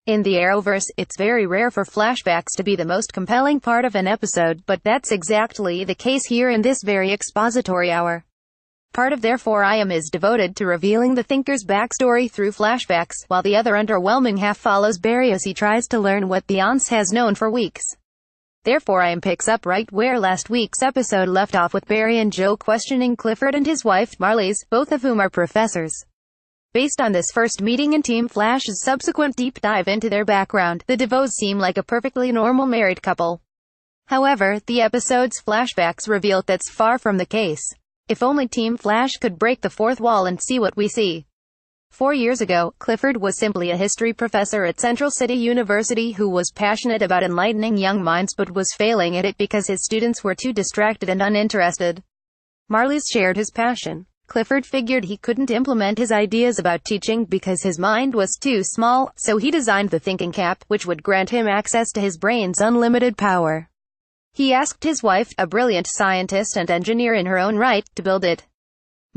In the Arrowverse, it's very rare for flashbacks to be the most compelling part of an episode, but that's exactly the case here in this very expository hour. Part of Therefore I Am is devoted to revealing the Thinker's backstory through flashbacks, while the other underwhelming half follows Barry as he tries to learn what the Once has known for weeks. Therefore I Am picks up right where last week's episode left off, with Barry and Joe questioning Clifford and his wife, Marlies, both of whom are professors. Based on this first meeting and Team Flash's subsequent deep dive into their background, the DeVoes seem like a perfectly normal married couple. However, the episode's flashbacks reveal that's far from the case. If only Team Flash could break the fourth wall and see what we see. 4 years ago, Clifford was simply a history professor at Central City University who was passionate about enlightening young minds but was failing at it because his students were too distracted and uninterested. Marlies shared his passion. Clifford figured he couldn't implement his ideas about teaching because his mind was too small, so he designed the thinking cap, which would grant him access to his brain's unlimited power. He asked his wife, a brilliant scientist and engineer in her own right, to build it.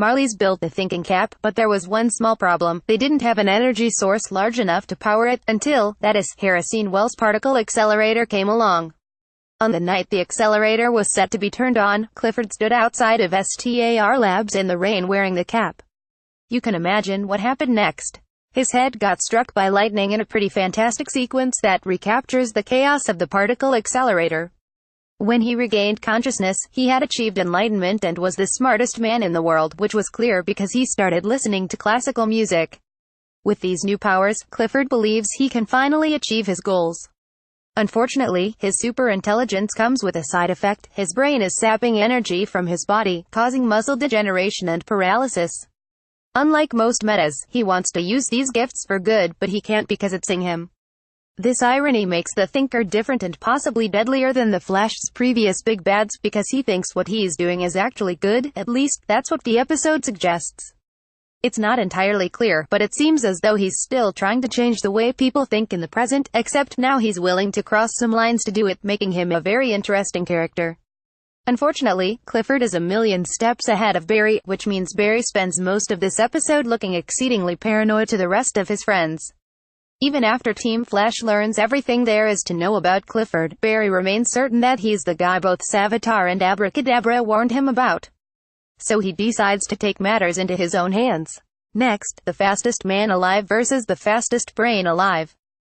Marlies built the thinking cap, but there was one small problem: they didn't have an energy source large enough to power it, until, that is, Harrison Wells' particle accelerator came along. On the night the accelerator was set to be turned on, Clifford stood outside of STAR Labs in the rain wearing the cap. You can imagine what happened next. His head got struck by lightning in a pretty fantastic sequence that recaptures the chaos of the particle accelerator. When he regained consciousness, he had achieved enlightenment and was the smartest man in the world, which was clear because he started listening to classical music. With these new powers, Clifford believes he can finally achieve his goals. Unfortunately, his superintelligence comes with a side effect: his brain is sapping energy from his body, causing muscle degeneration and paralysis. Unlike most metas, he wants to use these gifts for good, but he can't because it's in him. This irony makes the Thinker different and possibly deadlier than the Flash's previous big bads, because he thinks what he's doing is actually good. At least, that's what the episode suggests. It's not entirely clear, but it seems as though he's still trying to change the way people think in the present, except now he's willing to cross some lines to do it, making him a very interesting character. Unfortunately, Clifford is a million steps ahead of Barry, which means Barry spends most of this episode looking exceedingly paranoid to the rest of his friends. Even after Team Flash learns everything there is to know about Clifford, Barry remains certain that he's the guy both Savitar and Abracadabra warned him about. So he decides to take matters into his own hands. Next, the fastest man alive versus the fastest brain alive.